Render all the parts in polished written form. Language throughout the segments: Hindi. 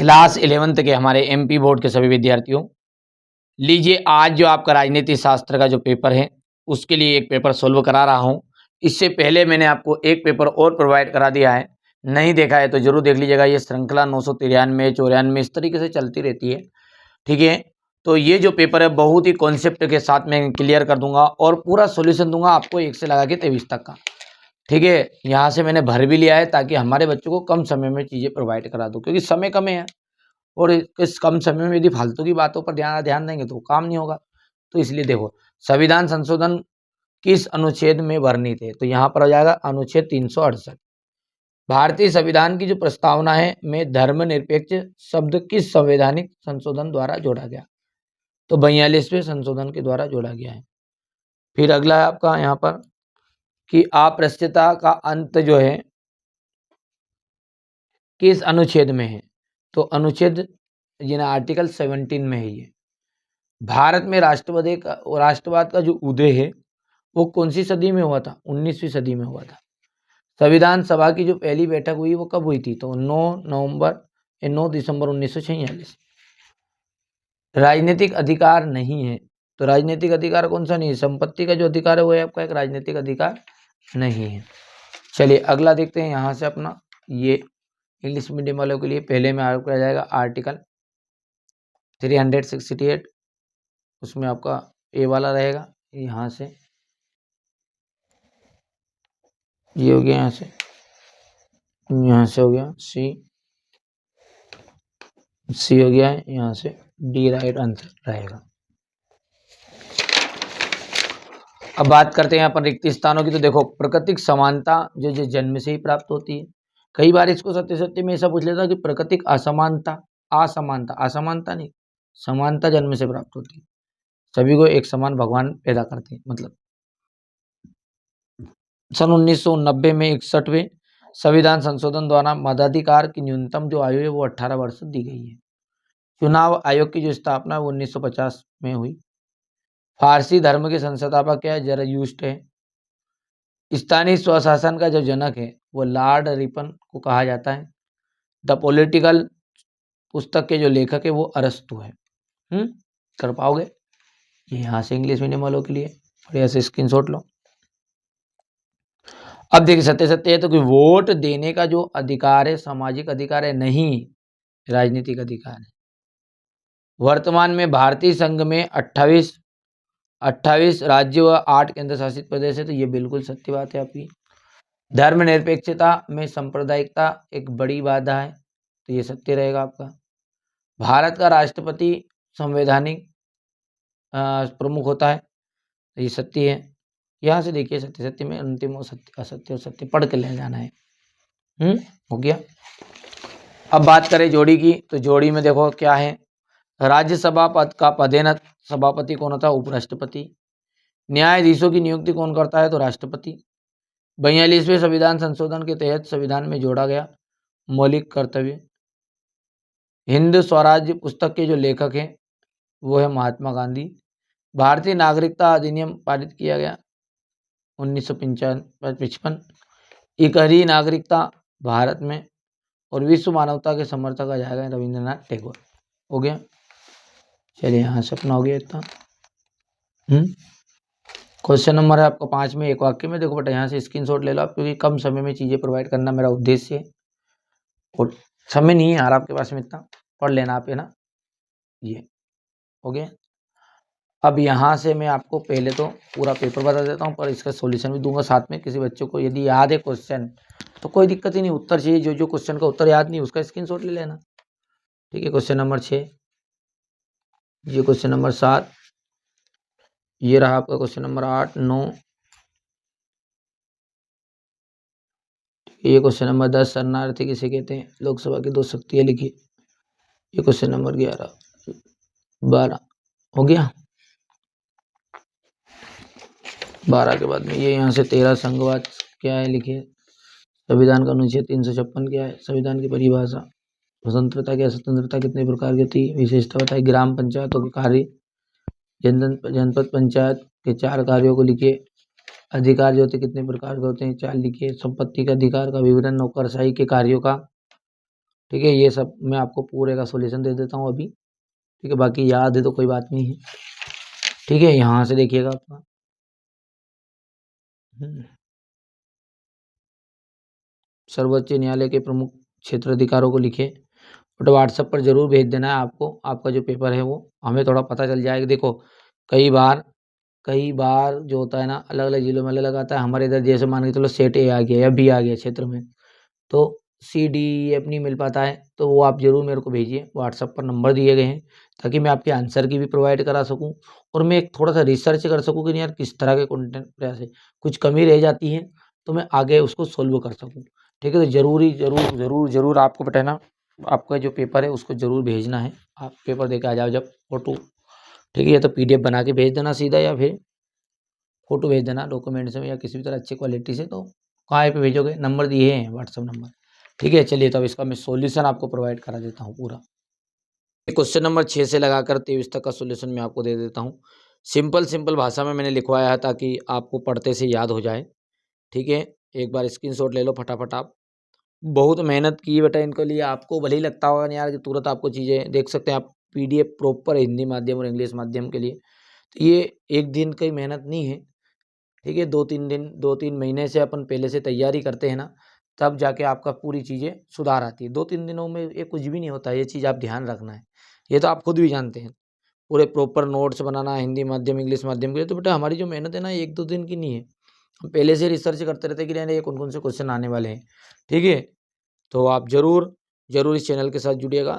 क्लास 11th के हमारे एमपी बोर्ड के सभी विद्यार्थियों, लीजिए आज जो आपका राजनीति शास्त्र का जो पेपर है उसके लिए एक पेपर सोल्व करा रहा हूं। इससे पहले मैंने आपको एक पेपर और प्रोवाइड करा दिया है, नहीं देखा है तो जरूर देख लीजिएगा। ये श्रृंखला 993 94 इस तरीके से चलती रहती है, ठीक है। तो ये जो पेपर है बहुत ही कॉन्सेप्ट के साथ मैं क्लियर कर दूंगा और पूरा सोल्यूशन दूंगा आपको 1 से लगा के 23 तक का, ठीक है। यहाँ से मैंने भर भी लिया है ताकि हमारे बच्चों को कम समय में चीज़ें प्रोवाइड करा दूँ, क्योंकि समय कम है और इस कम समय में यदि फालतू की बातों पर ध्यान देंगे तो काम नहीं होगा। तो इसलिए देखो, संविधान संशोधन किस अनुच्छेद में वर्णित है, तो यहाँ पर हो जाएगा अनुच्छेद 368। भारतीय संविधान की जो प्रस्तावना है में धर्मनिरपेक्ष शब्द किस संवैधानिक संशोधन द्वारा जोड़ा गया, तो 42वें संशोधन के द्वारा जोड़ा गया है। फिर अगला है आपका यहाँ पर कि अस्पृश्यता का अंत जो है किस अनुच्छेद में है, तो अनुच्छेद आर्टिकल 17 में है। ये भारत में राष्ट्रवाद का जो उदय है वो कौन सी सदी में हुआ था, 19वीं सदी में हुआ था। संविधान सभा की जो पहली बैठक हुई वो कब हुई थी, तो 9 दिसंबर 1946। राजनीतिक अधिकार नहीं है, तो राजनीतिक अधिकार कौन सा नहीं है, संपत्ति का जो अधिकार है वो आपका एक राजनीतिक अधिकार नहीं है। चलिए अगला देखते हैं। यहाँ से अपना ये इंग्लिश मीडियम वालों के लिए पहले में आपको आ जाएगा आर्टिकल 368, उसमें आपका ए वाला रहेगा। यहाँ से ये हो गया, यहाँ से हो गया सी हो गया है, यहाँ से डी राइट आंसर रहेगा। अब बात करते हैं यहाँ पर रिक्त स्थानों की। तो देखो, प्राकृतिक समानता जो जन्म से ही प्राप्त होती है। कई बार इसको सत्य में ऐसा पूछ लेता कि प्राकृतिक असमानता नहीं, समानता जन्म से प्राप्त होती है। सभी को एक समान भगवान पैदा करते हैं। मतलब सन 1990 में 61वें संविधान संशोधन द्वारा मताधिकार की न्यूनतम जो आयु है वो 18 वर्ष दी गई है। चुनाव आयोग की जो स्थापना वो 1950 में हुई। फारसी धर्म के संस्थापक क्या है, ज़रयूष्ट है। स्थानीय स्वशासन का जो जनक है वो लॉर्ड रिपन को कहा जाता है। द पॉलिटिकल पुस्तक के जो लेखक है वो अरस्तु है। कर पाओगे? ये यहाँ से इंग्लिश मीडियम वालों के लिए बढ़िया से स्क्रीनशॉट लो। अब देखिए सत्य है तो कि वोट देने का जो अधिकार है सामाजिक अधिकार है, नहीं राजनीतिक अधिकार है। वर्तमान में भारतीय संघ में 28 राज्य व 8 केंद्र शासित प्रदेश है, तो ये बिल्कुल सत्य बात है आपकी। धर्मनिरपेक्षता में सांप्रदायिकता एक बड़ी बाधा है, तो ये सत्य रहेगा आपका। भारत का राष्ट्रपति संवैधानिक प्रमुख होता है, तो ये सत्य है। यहाँ से देखिए सत्य में अंतिम और सत्य असत्य और सत्य पढ़ के ले जाना है। हो गया। अब बात करें जोड़ी की, तो जोड़ी में देखो क्या है। राज्यसभा पद का पदेन सभापति कौन होता है, उपराष्ट्रपति। न्यायाधीशों की नियुक्ति कौन करता है, तो राष्ट्रपति। 42वें संविधान संशोधन के तहत संविधान में जोड़ा गया मौलिक कर्तव्य। हिंद स्वराज्य पुस्तक के जो लेखक हैं वो है महात्मा गांधी। भारतीय नागरिकता अधिनियम पारित किया गया 1955। इकहरी नागरिकता भारत में, और विश्व मानवता के समर्थक आ जाएगा रविंद्रनाथ टैगोर। हो गया। चलिए यहाँ से अपना हो गया इतना। क्वेश्चन नंबर है आपका 5 में, एक वाक्य में। देखो बेटा यहाँ से स्क्रीनशॉट ले लो आप, क्योंकि कम समय में चीज़ें प्रोवाइड करना मेरा उद्देश्य है और समय नहीं है यार आपके पास में इतना, पढ़ लेना आप, है ना। ये हो गया। अब यहाँ से मैं आपको पहले तो पूरा पेपर बता देता हूँ, पर इसका सॉल्यूशन भी दूंगा साथ में। किसी बच्चों को यदि याद है क्वेश्चन तो कोई दिक्कत ही नहीं, उत्तर चाहिए। जो क्वेश्चन का उत्तर याद नहीं उसका स्क्रीनशॉट ले लेना, ठीक है। क्वेश्चन नंबर 6, ये क्वेश्चन नंबर 7, ये रहा आपका क्वेश्चन नंबर 8, 9, ये क्वेश्चन नंबर 10, शरणार्थी किसे कहते हैं, लोकसभा की 2 शक्तियाँ लिखिए। ये क्वेश्चन नंबर 11, 12 हो गया। 12 के बाद में ये यहाँ से 13 संघवाद क्या है लिखिए। संविधान का अनुच्छेद 356 क्या है, संविधान की परिभाषा। स्वतंत्रता क्या, स्वतंत्रता कितने प्रकार की थी, विशेषता बताइए। ग्राम पंचायतों के कार्य, जनपद पंचायत के 4 कार्यों को लिखिए। अधिकार जो होते कितने प्रकार के होते हैं, 4 लिखिए। संपत्ति का अधिकार का विवरण, नौकरशाही के कार्यों का, ठीक है, ये सब मैं आपको पूरे का सॉल्यूशन दे देता हूँ अभी। ठीक है, बाकी याद है तो कोई बात नहीं है। ठीक है, यहाँ से देखिएगा आपका सर्वोच्च न्यायालय के प्रमुख क्षेत्राधिकारों को लिखे बट व्हाट्सएप पर जरूर भेज देना है आपको। आपका जो पेपर है वो हमें थोड़ा पता चल जाएगा। देखो कई बार जो होता है ना, अलग अलग जिलों में अलग अलग आता है। हमारे इधर जैसे मान के चलो सेट ए आ गया या बी आ गया क्षेत्र में, तो सी डी एफ नहीं मिल पाता है, तो वो आप ज़रूर मेरे को भेजिए। व्हाट्सएप पर नंबर दिए गए हैं ताकि मैं आपके आंसर की भी प्रोवाइड करा सकूं और मैं एक थोड़ा सा रिसर्च कर सकूं कि यार किस तरह के कंटेंट प्रयास है, कुछ कमी रह जाती है तो मैं आगे उसको सोल्व कर सकूं। ठीक है, तो ज़रूर आपको बताना, आपका जो पेपर है उसको ज़रूर भेजना है। आप पेपर दे के आ जाओ जब फोटो, ठीक है, या तो PDF बना के भेज देना सीधा, या फिर फोटो भेज देना डॉक्यूमेंट्स में या किसी भी तरह अच्छी क्वालिटी से। तो कहाँ पे भेजोगे, नंबर दिए हैं व्हाट्सअप नंबर। ठीक है, चलिए तो अब इसका मैं सॉल्यूशन आपको प्रोवाइड करा देता हूँ पूरा। क्वेश्चन नंबर 6 से लगाकर 23 तक का सॉल्यूशन मैं आपको दे देता हूँ। सिंपल भाषा में मैंने लिखवाया है ताकि आपको पढ़ते से याद हो जाए। ठीक है, एक बार स्क्रीनशॉट ले लो फटाफट आप। बहुत मेहनत की बेटा इनके लिए, आपको भले ही लगता होगा नहीं यार कि तुरंत आपको चीज़ें देख सकते हैं आप। PDF प्रॉपर हिंदी माध्यम और इंग्लिश माध्यम के लिए, तो ये एक दिन की मेहनत नहीं है। ठीक है, 2-3 महीने से अपन पहले से तैयारी करते हैं ना, तब जाके आपका पूरी चीज़ें सुधार आती है। 2-3 दिनों में ये कुछ भी नहीं होता, ये चीज़ आप ध्यान रखना है। ये तो आप खुद भी जानते हैं। पूरे प्रॉपर नोट्स बनाना हिंदी माध्यम इंग्लिश माध्यम के लिए, तो बेटा हमारी जो मेहनत है ना 1-2 दिन की नहीं है। हम पहले से रिसर्च करते रहते हैं कि नहीं ये कौन कौन से क्वेश्चन आने वाले हैं। ठीक है, तो आप ज़रूर इस चैनल के साथ जुड़िएगा।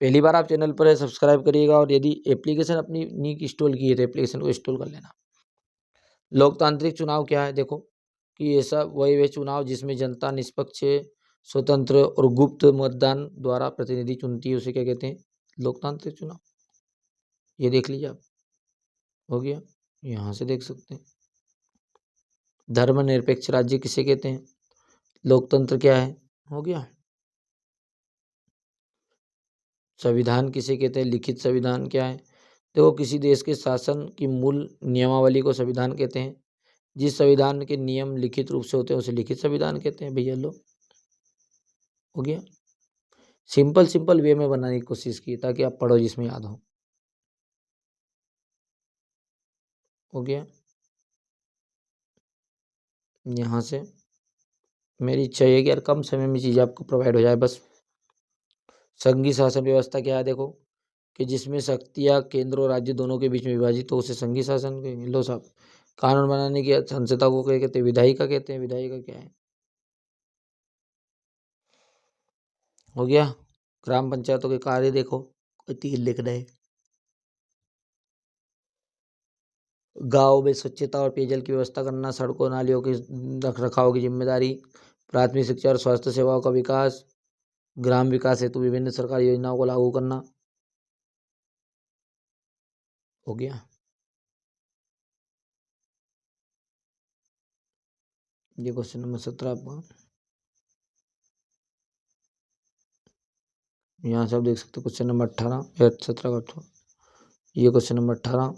पहली बार आप चैनल पर है, सब्सक्राइब करिएगा, और यदि एप्लीकेशन अपनी नहीं इंस्टॉल की है तो एप्लीकेशन को इंस्टॉल कर लेना। लोकतांत्रिक चुनाव क्या है, देखो कि ऐसा वह चुनाव जिसमें जनता निष्पक्ष, स्वतंत्र और गुप्त मतदान द्वारा प्रतिनिधि चुनती है, उसे क्या कहते हैं, लोकतांत्रिक चुनाव। ये देख लीजिए आप, हो गया, यहाँ से देख सकते हैं। धर्मनिरपेक्ष राज्य किसे कहते हैं, लोकतंत्र क्या है, हो गया। संविधान किसे कहते हैं, लिखित संविधान क्या है। देखो किसी देश के शासन की मूल नियमावली को संविधान कहते हैं। जिस संविधान के नियम लिखित रूप से होते हैं उसे लिखित संविधान कहते हैं। भैया लो, हो गया। सिंपल वे में बनाने की कोशिश की ताकि आप पढ़ो जिसमें याद हो गया। यहाँ से मेरी इच्छा है कि यार कम समय में चीज़ आपको प्रोवाइड हो जाए बस। संघीय शासन व्यवस्था क्या है, देखो कि जिसमें शक्तियाँ केंद्र और राज्य दोनों के बीच में विभाजित हो, उसे संघीय शासन कहेंगे। लो साहब, कानून बनाने की संसदा को क्या कहते हैं, विधायिका कहते हैं। विधायिका क्या है, हो गया। ग्राम पंचायतों के कार्य देखो, कोई तीर लिख रहे। गाँव में स्वच्छता और पेयजल की व्यवस्था करना, सड़कों नालियों के रख रखाव की जिम्मेदारी, प्राथमिक शिक्षा और स्वास्थ्य सेवाओं का विकास, ग्राम विकास हेतु विभिन्न सरकारी योजनाओं को लागू करना, हो गया। ये क्वेश्चन नंबर 17 आपका। यहाँ से आप देख सकते हो क्वेश्चन नंबर 18 या 17 का। ये क्वेश्चन नंबर 18।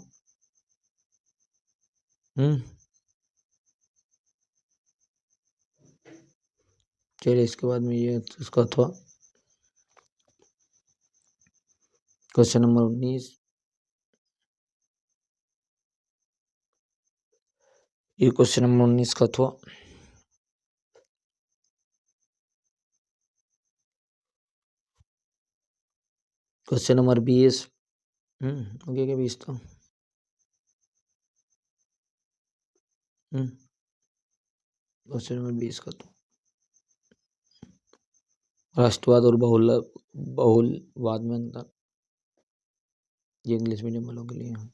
चलिए इसके बाद में ये इसका था क्वेश्चन नंबर 19। ये क्वेश्चन नंबर 19 का था। Question number 20। हो गया क्या 20 तो। क्वेश्चन नंबर 20 का तो राष्ट्रवाद और बहुलवाद में अंतर, ये इंग्लिश मीडियम वालों के लिए है।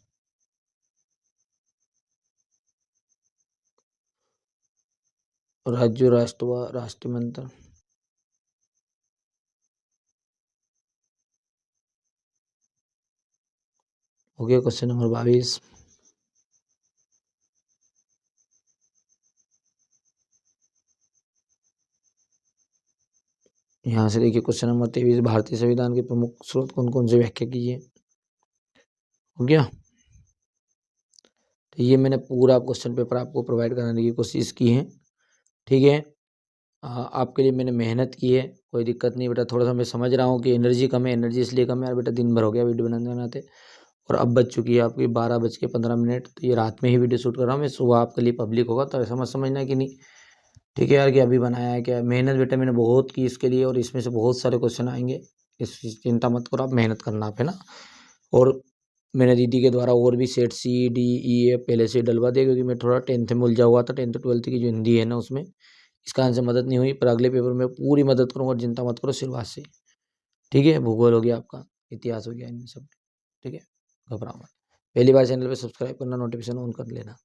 राज्य राष्ट्र में अंतर, हो गया। Question number 22। यहाँ से देखिए क्वेश्चन नंबर 23, भारतीय संविधान के प्रमुख स्रोत कौन कौन से, व्याख्या कीजिए, हो गया। तो ये मैंने पूरा क्वेश्चन पेपर आपको प्रोवाइड कराने की कोशिश की है। ठीक है, आपके लिए मैंने मेहनत की है कोई दिक्कत नहीं बेटा, थोड़ा सा मैं समझ रहा हूँ कि एनर्जी कम है, एनर्जी इसलिए कम है यार बेटा, दिन भर हो गया वीडियो बनाते बनाते, और अब बज चुकी है आपकी 12:15। तो ये रात में ही वीडियो शूट कर रहा हूँ मैं, सुबह आपके लिए पब्लिक होगा तो ऐसा मत समझना कि नहीं, ठीक है यार, कि अभी बनाया है क्या। मेहनत बेटा मैंने बहुत की इसके लिए, और इसमें से बहुत सारे क्वेश्चन आएंगे, इस चिंता मत करो आप, मेहनत करना आप, है ना। और मैंने दीदी के द्वारा और भी सेट CDE पहले से डलवा दिया, क्योंकि मैं थोड़ा 10th में उलझा हुआ था, 10th 12th की जो हिंदी है ना उसमें, इस कारण से मदद नहीं हुई, पर अगले पेपर में पूरी मदद करूँगा, और चिंता मत करो शुरुआत से, ठीक है। भूगोल हो गया आपका, इतिहास हो गया, इनमें सब, ठीक है, घबराओ मत। पहली बार चैनल पे सब्सक्राइब करना, नोटिफिकेशन ऑन कर लेना।